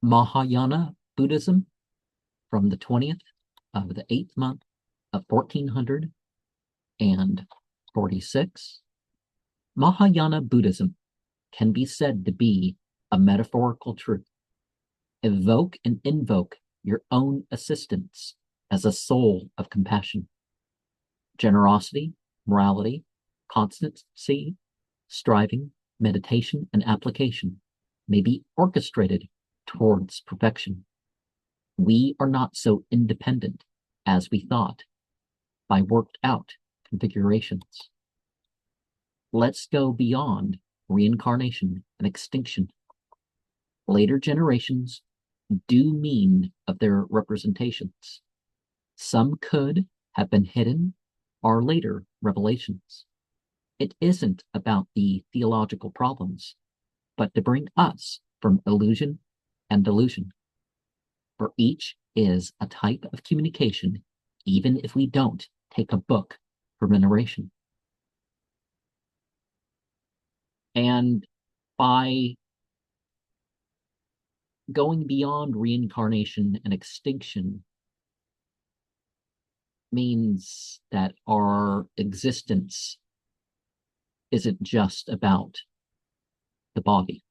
Mahayana Buddhism from the 20th of the 8th month of 1446. Mahayana Buddhism can be said to be a metaphorical truth. Evoke and invoke your own assistance as a soul of compassion. Generosity, morality, constancy, striving, meditation, and application may be orchestrated towards perfection. We are not so independent as we thought by worked out configurations. Let's go beyond reincarnation and extinction. Later generations do mean of their representations. Some could have been hidden or later revelations. It isn't about the theological problems, but to bring us from illusion and delusion. For each is a type of communication, even if we don't take a book for veneration. And by going beyond reincarnation and extinction means that our existence isn't just about the body.